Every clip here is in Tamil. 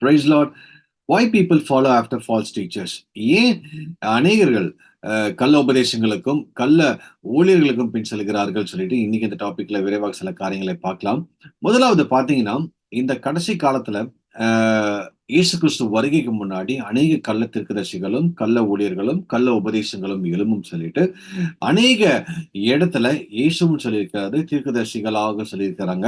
Price lord. why people follow after false teachers? ஏன் அநேகர்கள் கள்ள உபதேசங்களுக்கும் கள்ள ஊழியர்களுக்கும் பின் செல்கிறார்கள் சொல்லிட்டு இன்னைக்கு இந்த டாபிக்ல விரைவாக சில காரியங்களை பார்க்கலாம். முதலாவது பாத்தீங்கன்னா, இந்த கடைசி காலத்துல இயேசு கிறிஸ்து வருகைக்கு முன்னாடி அநேக கள்ள தீர்க்கதரிசிகளும் கள்ள ஊழியர்களும் கள்ள உபதேசங்களும் எழும்பும் சொல்லிட்டு அநேக இடத்துல இயேசுவும் சொல்லியிருக்காரு, தீர்க்கதரிசிகளாக சொல்லியிருக்கிறாங்க.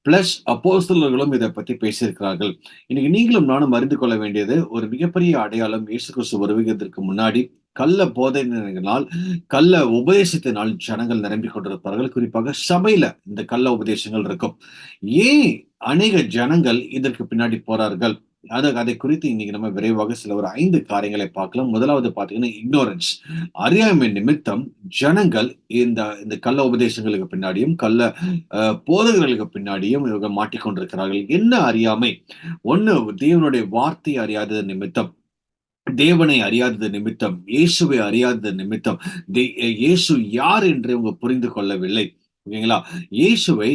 பிளஸ் அப்போஸ்தலர்களும் இதை பத்தி பேசியிருக்கிறார்கள். இன்னைக்கு நீங்களும் நானும் அறிந்து கொள்ள வேண்டியது ஒரு மிகப்பெரிய அடையாளம். இயேசு கிறிஸ்து வருவதற்கு முன்னாடி கள்ள போதனையினால் கள்ள உபதேசத்தினால் ஜனங்கள் நிரம்பிக் கொண்டிருப்பார்கள். குறிப்பாக சபையில இந்த கள்ள உபதேசங்கள் இருக்கும். ஏன் அநேக ஜனங்கள் இதற்கு பின்னாடி போறார்கள்? அதை குறித்து இன்னைக்கு நம்ம விரைவாக சில ஒரு 5 காரியங்களை பார்க்கலாம். முதலாவது பாத்தீங்கன்னா, இக்னோரன்ஸ். அறியாமை நிமித்தம் ஜனங்கள் இந்த இந்த கள்ள உபதேசங்களுக்கு பின்னாடியும் கள்ள போதகர்களுக்கு பின்னாடியும் இவங்க மாட்டிக்கொண்டிருக்கிறார்கள். என்ன அறியாமை? ஒண்ணு, தேவனுடைய வார்த்தை அறியாதது நிமித்தம், தேவனை அறியாதது நிமித்தம், இயேசுவை அறியாதது நிமித்தம், இயேசு யார் என்று இவங்க புரிந்து கொள்ளவில்லை. ஓகேங்களா? இயேசுவை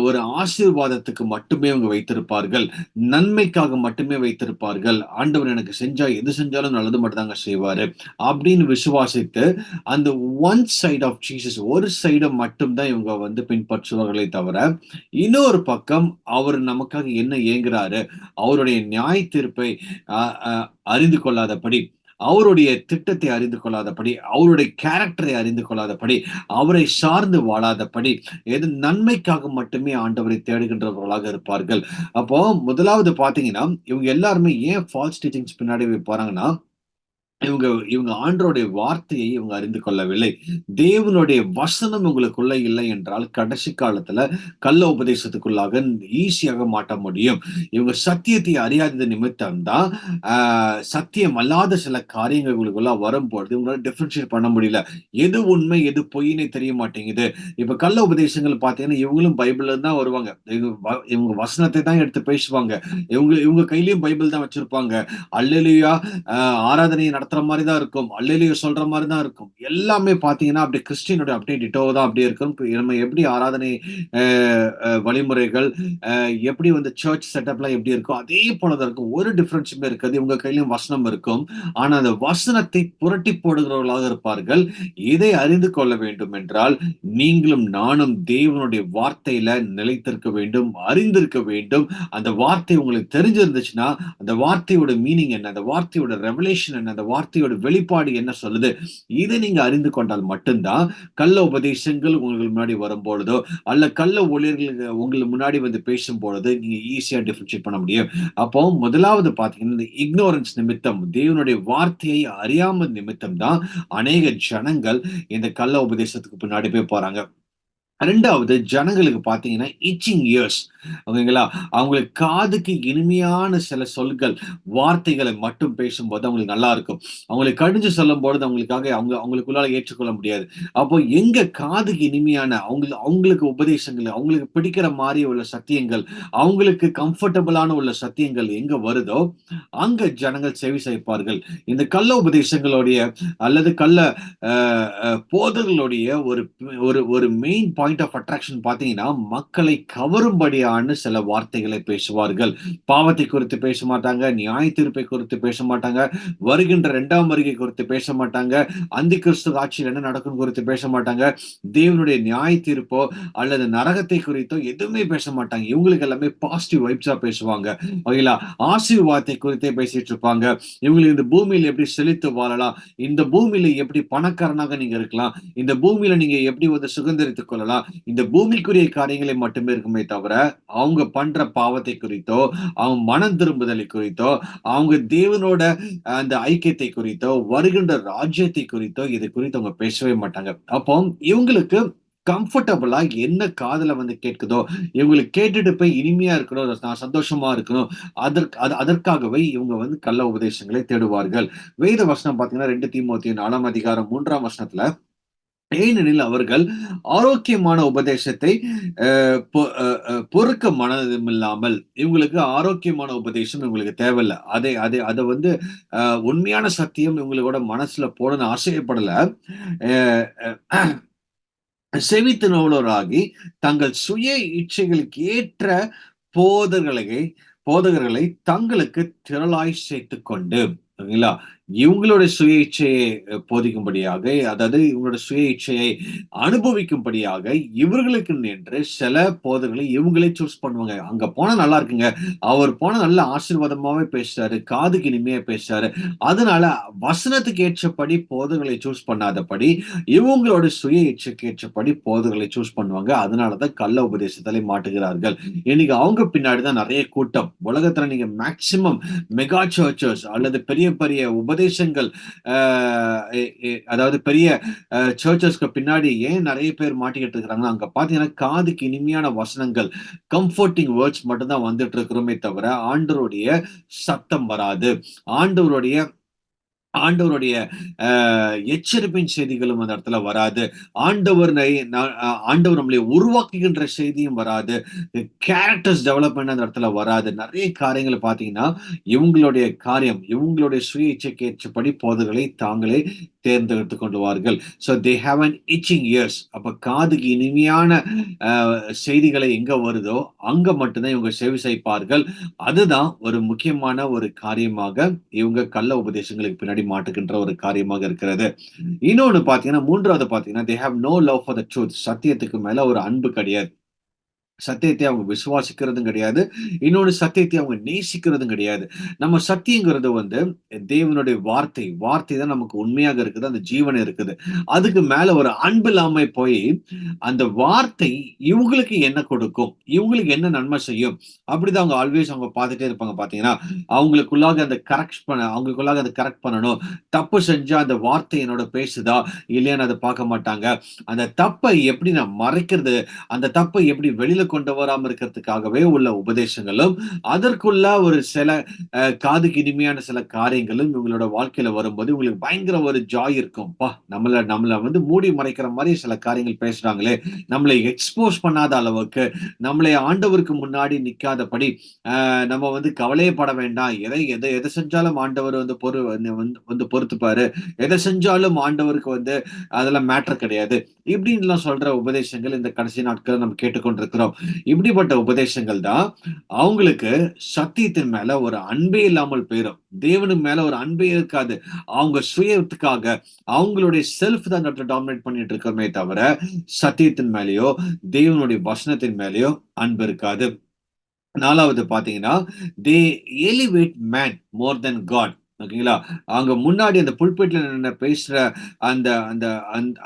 ஒரு ஆசீர்வாதத்துக்கு மட்டுமே அவங்க வைத்திருப்பார்கள், நன்மைக்காக மட்டுமே வைத்திருப்பார்கள். ஆண்டவர் எனக்கு செஞ்சா எது செஞ்சாலும் நல்லது மட்டும் தாங்க செய்வாரு அப்படின்னு விசுவாசித்து அந்த ஒன் சைட் ஆஃப் ஜீசஸ், ஒரு சைடை மட்டும்தான் இவங்க வந்து பின்பற்றுவார்களே தவிர, இன்னொரு பக்கம் அவர் நமக்காக என்ன ஏங்குறாரு, அவருடைய நியாய தீர்ப்பை அறிந்து கொள்ளாதபடி, அவருடைய திட்டத்தை அறிந்து கொள்ளாதபடி, அவருடைய கேரக்டரை அறிந்து கொள்ளாதபடி, அவரை சார்ந்து வாழாதபடி, எது நன்மைக்காக மட்டுமே ஆண்டவரை தேடுகின்றவர்களாக இருப்பார்கள். அப்போ முதலாவது பாத்தீங்கன்னா, இவங்க எல்லாருமே ஏன் ஃபால்ஸ் டீச்சிங்ஸ் பின்னாடி போறாங்கன்னா, இவங்க இவங்க ஆண்டவருடைய வார்த்தையை இவங்க அறிந்து கொள்ளவில்லை. தேவனுடைய வசனம் உங்களுக்குள்ள இல்லை என்றால் கடைசி காலத்துல கள்ள உபதேசத்துக்குள்ளாக ஈஸியாக மாட்ட முடியும். இவங்க சத்தியத்தை அறியாதது நிமித்தம் தான் சத்தியம் அல்லாத சில காரியங்கள் உங்களுக்குள்ள வரும்பொழுது இவங்களால டிஃபரன்ஷியேட் பண்ண முடியல. எது உண்மை எது பொய்னே தெரிய மாட்டேங்குது. இப்ப கள்ள உபதேசங்கள் பாத்தீங்கன்னா, இவங்களும் பைபிள்ல தான் வருவாங்க. இவங்க வசனத்தை தான் எடுத்து பேசுவாங்க. இவங்க கையிலயும் பைபிள் தான் வச்சிருப்பாங்க. அல்லேலூயா ஆராதனையை நடத்துற மாதிரி தான் இருக்கும். அல்லேலூயா சொல்ற மாதிரி தான் இருக்கும். எல்லாமே பாத்தீங்கன்னா அப்படியே கிறிஸ்டியனோட அப்படியே டிட்டோ தான் அப்படியே இருக்கும். நம்ம எப்படி ஆராதனை வழிமுறைகள் எப்படி வந்து சர்ச் செட்டப்லாம் எப்படி இருக்கும் அதே போலதான் இருக்கும். ஒரு டிஃபரன்ஸுமே இருக்காது. இவங்க கையிலும் வசனம் இருக்கும். ஆனா அந்த வசனத்தை புரட்டி போடுகிறவர்களாக இருப்பார்கள். இதை அறிந்து கொள்ள வேண்டும் என்றால் நீங்களும் நானும் தேவனுடைய வார்த்தையில நிலைத்திருக்க வேண்டும், அறிந்திருக்க வேண்டும். அந்த வார்த்தை உங்களுக்கு தெரிஞ்சிருந்துச்சுன்னா அந்த வார்த்தையோட மீனிங் என்ன, அந்த வார்த்தையோட ரெவலேஷன் என்ன, அந்த வார்த்தையோட வெளிப்பாடு என்ன சொல்லுது, இதை நீங்க அறிந்து கொண்டால் மட்டும்தான் கள்ள உபதேசங்கள் உங்களுக்கு முன்னாடி வரும்பொழுதோ அல்ல கள்ள ஊழியர்கள் உங்களுக்கு முன்னாடி வந்து பேசும் பொழுது நீங்க ஈஸியா டிஃபரன்ஷியேட் பண்ண முடியும். அப்போ முதலாவது பாத்தீங்கன்னா, இந்த இக்னோரன்ஸ் நிமித்தம், தேவனுடைய வார்த்தையை அறியாமல் நிமித்தம் தான் அநேக ஜனங்கள் இந்த கள்ள உபதேசத்துக்கு பின்னாடி போய் போறாங்க. 2வது, ஜனங்களுக்கு பாத்தீங்கன்னா இச்சிங் இயர்ஸ். ஓகேங்களா? அவங்களுக்கு காதுக்கு இனிமையான சில சொல்கள், வார்த்தைகளை மட்டும் பேசும்போது அவங்களுக்கு நல்லா இருக்கும். அவங்களுக்கு கடிஞ்சு சொல்லும் பொழுது அவங்களுக்காக அவங்களுக்குள்ளால ஏற்றுக்கொள்ள முடியாது. அப்போ எங்க காதுக்கு இனிமையான அவங்களுக்கு உபதேசங்கள், அவங்களுக்கு பிடிக்கிற மாதிரி உள்ள சத்தியங்கள், அவங்களுக்கு கம்ஃபர்டபுளான உள்ள சத்தியங்கள் எங்க வருதோ அங்க ஜனங்கள் செவி சாய்ப்பார்கள். இந்த கள்ள உபதேசங்களுடைய அல்லது கள்ள போதர்களுடைய ஒரு ஒரு ஒரு மெயின் பாயிண்ட் ஆஃப் அட்ராக்ஷன் பாத்தீங்கன்னா, மக்களை கவரும்படியான சில வார்த்தைகளை பேசுவார்கள். பாவத்தை குறித்து பேச மாட்டாங்க, நியாய தீர்ப்பை குறித்து பேச மாட்டாங்க, வருகின்ற 2ஆம் வருகை குறித்து பேச மாட்டாங்க, அந்தி கிறிஸ்து ஆட்சியில் என்ன நடக்கும் குறித்து பேச மாட்டாங்க, தேவனுடைய நியாய தீர்ப்போ அல்லது நரகத்தை குறித்தோ எதுவுமே பேச மாட்டாங்க. இவங்களுக்கு எல்லாமே பாசிட்டிவ் வைப்ஸா பேசுவாங்க. ஓகேங்களா? ஆசீர்வாதத்தை குறித்தே பேசிட்டு இருப்பாங்க. இவங்களுக்கு இந்த பூமியில் எப்படி செழித்து வாழலாம், இந்த பூமியில எப்படி பணக்காரனாக நீங்க இருக்கலாம், இந்த பூமியில நீங்க எப்படி வந்து சுதந்திரித்துக் கொள்ளலாம், இந்த பூமிக்குரிய காரியங்களை மட்டுமே இருக்குமே தவிர அவங்க பண்ற பாவத்தை குறித்தோ, அவங்க மனம் திரும்புதலை குறித்தோ, அவங்க தேவனோட அந்த ஐக்கியத்தை குறித்தோ, வருகின்ற ராஜ்யத்தை குறித்தோ இது குறித்து அவங்க பேசவே மாட்டாங்க. அப்போ இவங்களுக்கு கம்ஃபர்டபுளா என்ன காதுல வந்து கேட்குதோ, இவங்களுக்கு கேட்டுட்டு போய் இனிமையா இருக்கணும், நான் சந்தோஷமா இருக்கணும், அதற்காகவே இவங்க வந்து கள்ள உபதேசங்களை தேடுவார்கள். வேத வசனம் பாத்தீங்கன்னா 2 தீமோத்தேயு 4ஆம் அதிகாரம் 3ஆம் வசனத்துல, ஏனெனில் அவர்கள் ஆரோக்கியமான உபதேசத்தை பொறுக்க மனதில்லாமல், இவங்களுக்கு ஆரோக்கியமான உபதேசம் இவங்களுக்கு தேவையில்ல. அதை வந்து உண்மையான சத்தியம் இவங்களோட மனசுல போடணும்னு ஆசைப்படல. செவித்தினவர்களாகி தங்கள் சுய இச்சைகளுக்கு ஏற்ற போதர்களை போதகர்களை தங்களுக்கு திரளாய் சேர்த்துக் கொண்டு, சரிங்களா? இவங்களுடைய சுய இச்சையை போதிக்கும்படியாக, அதாவது இவங்களோட சுய இச்சையை அனுபவிக்கும்படியாக, இவர்களுக்கு என்று சில போதகர்களை இவங்களே சூஸ் பண்ணுவாங்க. அங்க போனா நல்லா இருக்குங்க. அவர் போனா நல்ல ஆசீர்வாதமாவே பேசுறாரு. காதுக்கு இனிமையா பேசுறாரு. அதனால வசனத்துக்கு ஏற்றபடி போதகர்களை சூஸ் பண்ணாதபடி, இவங்களோட சுய இச்சைக்கு ஏற்றபடி போதகர்களை சூஸ் பண்ணுவாங்க. அதனால தான் கள்ள உபதேசத்திலே மாட்டுகிறார்கள். இன்னைக்கு அவங்க பின்னாடி தான் நெறைய கூட்டம். உலகத்துல நீங்க மேக்ஸிமம் மெகா சர்ச்சஸ் அல்லது பெரிய பெரிய உபதேசங்கள் அ எ எ அதாவது பெரிய சர்ச்சஸ்க்கு பின்னாடி ஏன் நெறைய பேர் மாட்டிக்கிட்டு இருக்கிறாங்கன்னா, அங்க பார்த்தீங்கன்னா, காதுக்கு இனிமையான வசனங்கள், கம்ஃபோர்ட்டிங் வேர்ட்ஸ் மட்டும் தான் வந்துட்டு இருக்கிறோமே தவிர, ஆண்டவருடைய சத்தம் வராது. ஆண்டவருடைய ஆண்டவருடைய அ எச்சரிப்பின் செய்திகளும் அந்த இடத்துல வராது. ஆண்டவரை ஆண்டவர் நம்மளை உருவாக்குகின்ற செய்தியும் வராது. கேரக்டர்ஸ் டெவலப்மெண்ட் அந்த இடத்துல வராது. நெறைய காரியங்கள பார்த்தீங்கன்னா, இவங்களுடைய காரியம், இவங்களுடைய சுய இச்சைக்கு ஏற்றபடி போதகர்களை தாங்களே தேர்ந்தெடுத்துக் கொள்வார்கள். So they have an itching years. அப்ப காதுக்கு இனிமையான அ செய்திகளை எங்க வருதோ, அங்க மட்டும் தான் இவங்க செவி சாய்ப்பார்கள். அதுதான் ஒரு முக்கியமான ஒரு காரியமாக இவங்க கள்ள உபதேசங்களுக்கு பின்னாடி மாட்டுகின்ற ஒரு காரியமாக இருக்கிறது. இன்னொன்னு பார்த்தீங்கன்னா, 3வது பார்த்தீங்கன்னா, they have no love for the truth. சத்தியத்துக்கு மேல ஒரு அன்பு கிடையாது. சத்தியத்தை அவங்க விசுவாசிக்கிறதும் கிடையாது. இன்னொன்னு சத்தியத்தை அவங்க நேசிக்கிறதும் கிடையாது. நம்ம சத்தியங்கிறது வந்து தேவனுடைய வார்த்தை. வார்த்தை தான் நமக்கு உண்மையாக இருக்குது. அந்த ஜீவன் இருக்குது. அதுக்கு மேல ஒரு அன்பு இல்லாம போய், அந்த வார்த்தை இவங்களுக்கு என்ன கொடுக்கும்? இவங்களுக்கு என்ன நன்மை செய்யும்? அப்படிதான் அவங்க ஆல்வேஸ் அவங்க பார்த்துட்டே இருப்பாங்க பார்த்தீங்கன்னா, அவங்களுக்குள்ளாக அந்த அவங்களுக்குள்ளாக அத கரெக்ட் பண்ணணும். தப்பு செஞ்சா அந்த வார்த்தை என்னோட பேசுதா? இல்லையான்னு அத பார்க்க மாட்டாங்க. அந்த தப்ப எப்படி நான் மறைக்கிறது? அந்த தப்பை எப்படி வெளியில கொண்டு வராம இருக்கிறதுக்காகவே உள்ள உபதேசங்களும், அதற்குள்ள ஒரு சில காதுக்கு இனிமையான சில காரியங்களும் இவங்களோட வாழ்க்கையில வரும்போது, இவங்களுக்கு பயங்கர ஒரு ஜாய் இருக்கும். அப்பா! நம்மள நம்மள வந்து மூடி மறைக்கிற மாரி சில காரியங்கள் பேசுறாங்களே! நம்மளை எக்ஸ்போஸ் பண்ணாத அளவுக்கு, நம்மளை ஆண்டவருக்கு முன்னாடி நிக்காதபடி, நம்ம வந்து கவலையே பட வேண்டாம். எத செஞ்சாலும் ஆண்டவர் வந்து வந்து பொறுத்துப்பாரு. எத செஞ்சாலும் ஆண்டவருக்கு வந்து அதெல்லாம் மேட்டர் கிடையாது. இப்படின்லாம் சொல்ற உபதேசங்கள் இந்த கடைசி நாட்கள்ல நம்ம கேட்டுக்கொண்டிருக்கிறோம். இப்படிப்பட்ட உபதேசங்கள் தான் அவங்களுக்கு சத்தியத்தின் மேல ஒரு அன்பே இல்லாமல் போயிரும். தேவனுக்கு மேல ஒரு அன்பே இருக்காது. அவங்க சுயத்துக்காக, அவங்களுடைய செல்ஃப் தான் அந்த இடத்துல டாமினேட் பண்ணிட்டு இருக்கிறோமே தவிர, சத்தியத்தின் மேலயோ, தேவனுடைய வசனத்தின் மேலயோ அன்பு இருக்காது. 4வது பார்த்தீங்கன்னா, தே எலிவேட் மேன் மோர் தென் காட். ஓகேங்களா? அங்க முன்னாடி அந்த புல்பிட்ல நின்னு பேசுற அந்த அந்த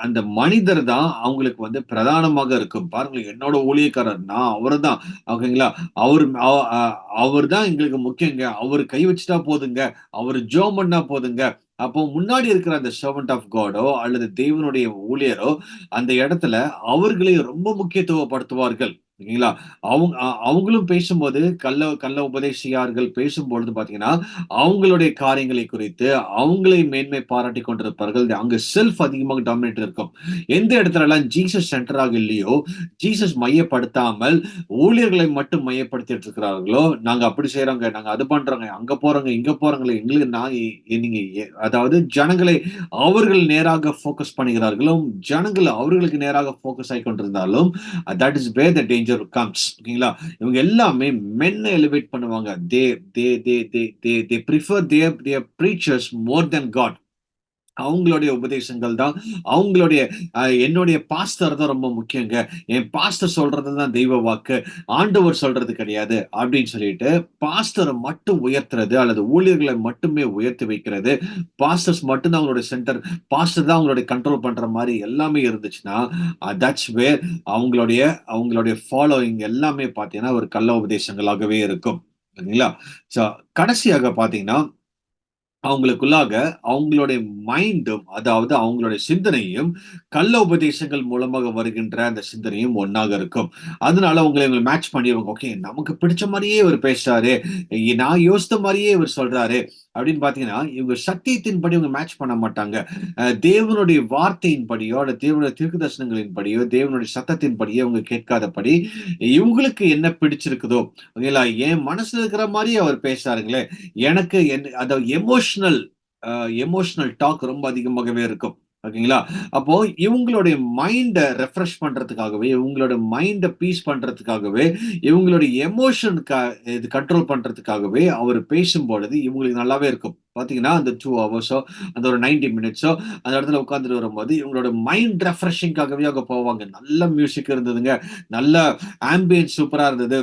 அந்த மனிதர் தான் அவங்களுக்கு வந்து பிரதானமாக இருக்கும். பாருங்களேன், என்னோட ஊழியக்காரர், நான் அவர்தான். ஓகேங்களா? அவரு அவ அ அவர் தான் எங்களுக்கு முக்கியங்க. அவரு கை வச்சுட்டா போதுங்க. அவரு ஜெபம் பண்ணா போதுங்க. அப்போ முன்னாடி இருக்கிற அந்த செர்வன்ட் ஆஃப் காடோ அல்லது தேவனுடைய ஊழியரோ அந்த இடத்துல அவர்களை ரொம்ப முக்கியத்துவப்படுத்துவார்கள். ஓகேங்களா? அவங்களும் பேசும்போது கள்ள கள்ள உபதேசியார்கள் பேசும்பொழுது பார்த்தீங்கன்னா, அவங்களுடைய காரியங்களை குறித்து அவங்களை மேன்மை பாராட்டிக் கொண்டிருப்பார்கள். அங்க செல்ஃப் அதிகமாக டாமினேட் இருக்கும். எந்த இடத்துலலாம் ஜீசஸ் சென்டராக இல்லையோ, ஜீசஸ் மையப்படுத்தாமல் ஊழியர்களை மட்டும் மையப்படுத்திட்டு இருக்கிறார்களோ, நாங்க அப்படி செய்றோங்க, நாங்க அது பண்றோங்க, அங்க போறோங்க, இங்க போறோங்களே, எங்களுக்கு நான் நீங்க அதாவது ஜனங்களை அவர்கள் நேராக ஃபோக்கஸ் பண்ணுகிறார்களோ, ஜனங்கள் அவர்களுக்கு நேராக ஃபோக்கஸ் ஆகிக் கொண்டிருந்தாலும், that is where the danger comes. ஓகேங்களா? இவங்க எல்லாமே மென்ன எலிவேட் பண்ணுவாங்க. They they they they they they prefer their preachers more than God. அவங்களுடைய உபதேசங்கள் தான் அவங்களுடைய என்னுடைய பாஸ்டர் தான் ரொம்ப முக்கியங்க. என் பாஸ்டர் சொல்றது தான் தெய்வ வாக்கு. ஆண்டவர் சொல்றது கிடையாது. அப்படின்னு சொல்லிட்டு பாஸ்டர மட்டும் உயர்த்துறது அல்லது ஊழியர்களை மட்டுமே உயர்த்தி வைக்கிறது. பாஸ்டர்ஸ் மட்டும் தான் அவங்களுடைய சென்டர். பாஸ்டர் தான் அவங்களுடைய கண்ட்ரோல் பண்ற மாரி எல்லாமே இருந்துச்சுன்னா, தட்ஸ் வேர் அவங்களுடைய அவங்களுடைய ஃபாலோயிங் எல்லாமே பார்த்தீங்கன்னா, ஒரு கள்ள உபதேசங்களாகவே இருக்கும். சரிங்களா? சோ கடைசியாக பார்த்தீங்கன்னா அவங்களுக்குள்ளாக அவங்களுடைய மைண்டும், அதாவது அவங்களுடைய சிந்தனையும், கள்ள உபதேசங்கள் மூலமாக வருகின்ற அந்த சிந்தனையும் ஒண்ணாக இருக்கும். அதனால உங்கள மேட்ச் பண்ணிருவாங்க. ஓகே, நமக்கு பிடிச்ச மாரியே இவரு பேசுறாரு. நான் யோசித்த மாரியே இவரு சொல்றாரு. அப்படின்னு பார்த்தீங்கன்னா, இவங்க சத்தியத்தின்படி இவங்க மேட்ச் பண்ண மாட்டாங்க. தேவனுடைய வார்த்தையின்படியோ, அல்லது தேவனுடைய தீர்க்கதரிசனங்களின்படியோ, தேவனுடைய சத்தத்தின்படியோ இவங்க கேட்காதபடி, இவங்களுக்கு என்ன பிடிச்சிருக்குதோ, ஓகேங்களா? என் மனசுல இருக்கிற மாரியே அவர் பேசுறாருங்களே! எனக்கு அந்த எமோஷனல் டாக் ரொம்ப அதிகமாகவே இருக்கும். ஓகேங்களா? அப்போ இவங்களுடைய மைண்ட ரெஃப்ரெஷ் பண்றதுக்காகவே, இவங்களோட மைண்ட பீஸ் பண்றதுக்காகவே, இவங்களுடைய எமோஷன் இது கண்ட்ரோல் பண்றதுக்காகவே அவரு பேசும்பொழுது இவங்களுக்கு நல்லாவே இருக்கும். பார்த்தீங்கன்னா, அந்த 2 ஹவர்ஸோ, அந்த ஒரு 90 மினிட்ஸோ அந்த இடத்துல உட்கார்ந்துட்டு வரும்போது, இவங்களோட மைண்ட் ரெஃப்ரெஷிங்காகவே அங்க போவாங்க. நல்ல மியூசிக் இருந்ததுங்க. நல்ல ஆம்பியன்ஸ் சூப்பரா இருந்தது.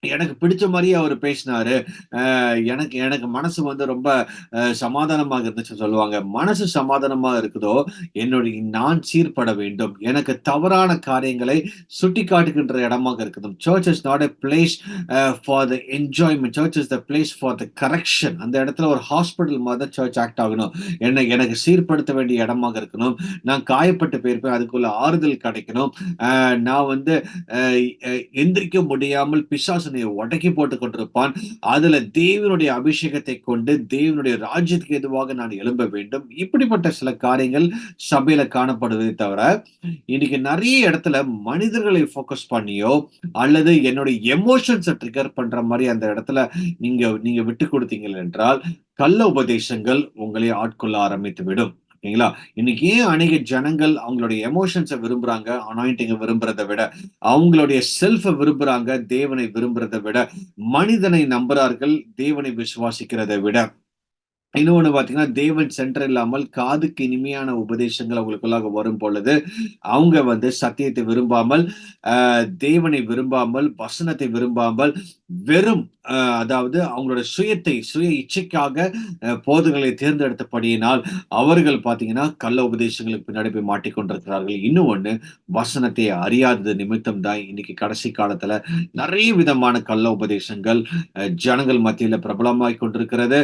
எனக்கு பிடிச்ச மாரியே அவரு பேசினாரு. எனக்கு எனக்கு மனசு வந்து ரொம்ப சமாதானமாக இருந்துச்சுன்னு சொல்லுவாங்க. மனசு சமாதானமா இருக்குதோ, என்னுடைய நான் சீர்பட வேண்டும். எனக்கு தவறான காரியங்களை சுட்டிக்காட்டுகின்ற இடமாக இருக்கணும். Search is not a place for the enjoyment. Search is the place for the correction. அந்த இடத்துல ஒரு ஹாஸ்பிட்டல் மாரி தான் சர்ச் ஆக்ட் ஆகணும். எனக்கு சீர்படுத்த வேண்டிய இடமாக இருக்கணும். நான் காயப்பட்டு போயிருப்பேன். அதுக்குள்ள ஆறுதல் கிடைக்கணும். நான் வந்து அ எ எந்திரிக்க முடியாமல் பிசாசு என்னை உடைக்கி போட்டுக் கொண்டிருப்பான். அதுல தேவனுடைய அபிஷேகத்தை கொண்டு தேவனுடைய ராஜ்யத்துக்கு எதுவாக நான் எழும்ப வேண்டும். இப்படிப்பட்ட சில காரியங்கள் சபையில காணப்படுவதை தவிர, இன்னைக்கு நெறைய இடத்துல மனிதர்களை ஃபோக்கஸ் பண்ணியோ, அல்லது என்னுடைய எமோஷன்ஸ ட்ரிகர் பண்ற மாரி அந்த இடத்துல நீங்க நீங்க விட்டுக் கொடுத்தீங்கள் என்றால், கள்ள உபதேசங்கள் உங்களை ஆட்கொள்ள ஆரம்பித்து விடும். ஓகேங்களா? இன்னைக்கு ஏன் அநேக ஜனங்கள் அவங்களுடைய எமோஷன்ஸ விரும்புறாங்க, அனாயிண்டிங்க விரும்புறத விட, அவங்களுடைய செல்ஃப விரும்புறாங்க, தேவனை விரும்புறத விட, மனிதனை நம்புறார்கள், தேவனை விசுவாசிக்கிறத விட. இன்னொன்னு பார்த்தீங்கன்னா, தேவன் சென்று இல்லாமல் காதுக்கு இனிமையான உபதேசங்கள் அவங்களுக்குள்ளாக வரும் பொழுது, அவங்க வந்து சத்தியத்தை விரும்பாமல், தேவனை விரும்பாமல், வசனத்தை விரும்பாமல், வெறும் அதாவது அவங்களோட சுய இச்சைக்காக போதகங்களை தேர்ந்தெடுத்தபடியினால், அவர்கள் பார்த்தீங்கன்னா, கள்ள உபதேசங்களுக்கு பின்னாடி போய் மாட்டிக்கொண்டிருக்கிறார்கள். இன்னும் ஒண்ணு, வசனத்தை அறியாதது நிமித்தம் தான் இன்னைக்கு கடைசி காலத்துல நெறைய விதமான கள்ள உபதேசங்கள் ஜனங்கள் மத்தியில பிரபலமாய்க் கொண்டிருக்கிறது.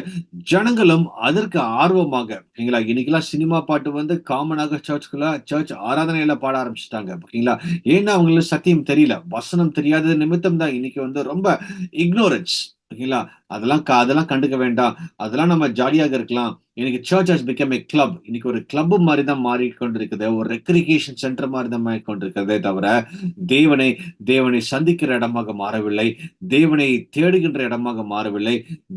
ஜனங்களும் அதற்கு ஆர்வமாக ஓகேங்களா, இன்னைக்கெல்லாம் சினிமா பாட்டு வந்து காமனாக சர்ச் ஆராதனையில பாட ஆரம்பிச்சுட்டாங்க. ஓகேங்களா, ஏன்னா அவங்களுக்கு சத்தியம் தெரியல. வசனம் தெரியாதது நிமித்தம் தான் இன்னைக்கு வந்து ரொம்ப இக்னோரன்ஸ். ஓகேங்களா, அதெல்லாம் கண்டுக்க வேண்டாம். அதெல்லாம் நம்ம ஜாலியாக இருக்கலாம். இன்னைக்கு church has become a club. இன்னைக்கு ஒரு கிளப் மாரி தான் மாறிக்கொண்டிருக்குது. ஒரு ரெக்ரிகேஷன் சென்டர் மாரி தான் மாறிக்கொண்டிருக்கிறதே தவிர, தேவனை தேவனை சந்திக்கிற இடமாக மாறவில்லை. தேவனை தேடுகின்ற இடமாக மாறவில்லை.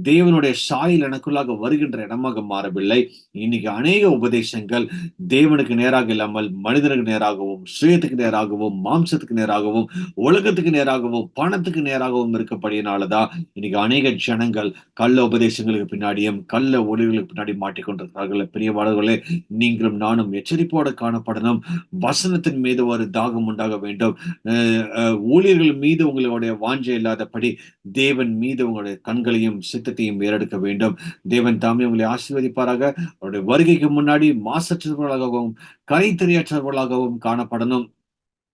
தேவனுடைய சாயல் எனக்குள்ளாக வருகின்ற இடமாக மாறவில்லை. இன்னைக்கு அநேக உபதேசங்கள் தேவனுக்கு நேராக இல்லாமல் மனிதனுக்கு நேராகவும், சுயத்துக்கு நேராகவும், மாம்சத்துக்கு நேராகவும், உலகத்துக்கு நேராகவும், பணத்துக்கு நேராகவும் இருக்கப்படியினாலதான் இன்னைக்கு அநேக ஜனங்கள் கள்ள உபதேசங்களுக்கு பின்னாடியும், கள்ள ஒளிகளுக்கு பின்னாடி மாட்டிக்கொண்டிருக்கிறார்கள். பிரியமானவர்களே, நீங்களும் நானும் எச்சரிப்போடு காணப்படணும். வசனத்தின் மீது ஒரு தாகம் உண்டாக வேண்டும். ஊழியர்கள் மீது உங்களுடைய வாஞ்சை இல்லாதபடி தேவன் மீது உங்களுடைய கண்களையும் சித்தத்தையும் ஏறெடுக்க வேண்டும். தேவன் தாமே உங்களை ஆசீர்வதிப்பாராக. அவருடைய வருகைக்கு முன்னாடி மாசற்றவர்களாகவும் கரை தெரியாற்றவர்களாகவும் காணப்படணும்.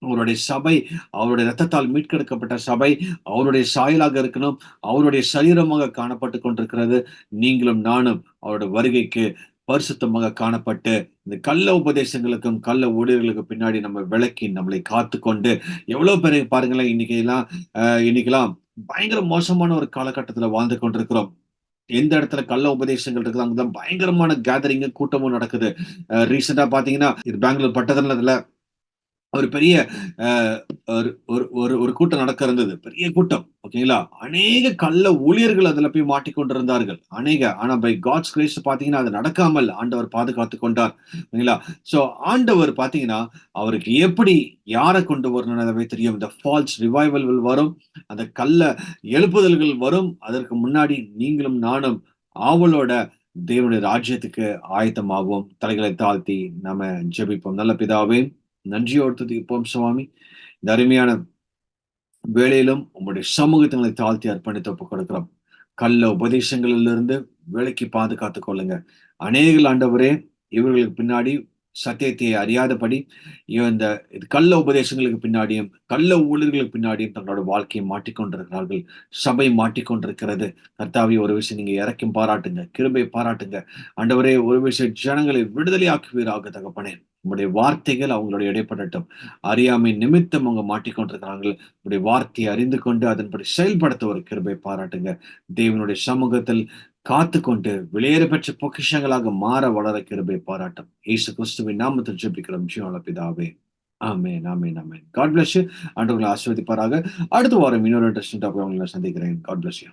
அவருடைய சபை, அவருடைய இரத்தத்தால் மீட்கெடுக்கப்பட்ட சபை, அவருடைய சாயலாக இருக்கணும். அவருடைய சரீரமாக காணப்பட்டுக் கொண்டிருக்கிறது. நீங்களும் நானும் அவருடைய வருகைக்கு பரிசுத்தமாக காணப்பட்டு, இந்த கள்ள உபதேசங்களுக்கும், கள்ள ஊழியர்களுக்கும் பின்னாடி நம்ம விலக்கி நம்மளை காத்துக்கொண்டு, எவ்வளவு பேரை பாருங்களேன், இன்னைக்கெல்லாம் பயங்கர மோசமான ஒரு காலகட்டத்துல வாழ்ந்து கொண்டிருக்கிறோம். எந்த இடத்துல கள்ள உபதேசங்கள் இருக்குதோ அங்கதான் பயங்கரமான கேதரிங்கும், கூட்டமும் நடக்குது. ரீசென்ட்டா பாத்தீங்கன்னா, இது பெங்களூர் பட்டணத்துல ஒரு பெரிய அ ஒரு ஒரு ஒரு ஒரு கூட்டம் நடக்க இருந்தது. பெரிய கூட்டம். ஓகேங்களா? அநேக கள்ள ஊழியர்கள் அதுல போய் மாட்டிக்கொண்டிருந்தார்கள். அநேக. ஆனா பை காட்ஸ் கிரேஸ் பார்த்தீங்கன்னா, அது நடக்காமல் ஆண்டவர் பாதுகாத்துக் கொண்டார். ஓகேங்களா? சோ ஆண்டவர் பார்த்தீங்கன்னா, அவருக்கு எப்படி யார கொண்டு வரணும்னு தெரியும். இந்த ஃபால்ஸ் ரிவைவல்கள் வரும். அந்த கள்ள எழுப்புதல்கள் வரும். அதற்கு முன்னாடி நீங்களும் நானும் ஆவலோட தேவனுடைய ராஜ்யத்துக்கு ஆயத்தமாவோம். தலைகளை தாழ்த்தி நாம ஜெபிப்போம். நல்ல பிதாவே, நன்றியோடு துதிப்போம் சுவாமி. இந்த அருமையான வேளையிலும் உம்முடைய சமூகத்தினை தாழ்த்தி அர்ப்பணித்து ஒப்புக் கொடுக்கிறோம். கள்ள உபதேசங்களிலிருந்து விலக்கி பாதுகாத்துக் கொள்ளுங்க. அநேகர் ஆண்டவரே, இவர்களுக்கு பின்னாடி சத்தியத்தை அறியாதபடி இந்த கள்ள உபதேசங்களுக்கு பின்னாடியும், கள்ள ஊழியர்களுக்கு பின்னாடியும் தங்களோட வாழ்க்கையை மாட்டிக்கொண்டிருக்கிறார்கள். சபை மாட்டிக்கொண்டிருக்கிறது. கர்த்தாவே, ஒரு விஷயம் நீங்க இறக்கும் பாராட்டுங்க. கிருபை பாராட்டுங்க. ஆண்டவரே, ஒரு விஷயம் ஜனங்களை விடுதலையாக்குவீராக தகப்பனே. உம்முடைய வார்த்தைகள் அவங்களுடைய இடைப்படட்டும். அறியாமை நிமித்தம் அவங்க மாட்டிக்கொண்டிருக்கிறார்கள். உடைய வார்த்தையை அறிந்து கொண்டு அதன்படி செயல்படுத்த ஒரு கிருபை பாராட்டுங்க. தேவனுடைய சமூகத்தில் காத்துக்கொண்டு வெளியேற பெற்ற பொக்கிஷங்களாக மாற வளர கிருபை பாராட்டும். இயேசு கிறிஸ்துவின் நாமத்தில் ஜெபிக்கிறோம் ஜீவனுள்ள பிதாவே. ஆமென், ஆமென், ஆமென். God bless you. ஆண்டவர்களை ஆசீர்வதிப்பாராக. அடுத்த வாரம் இன்னொரு இன்ட்ரெஸ்டிங் டாபிக் உங்களை சந்திக்கிறேன். God bless you.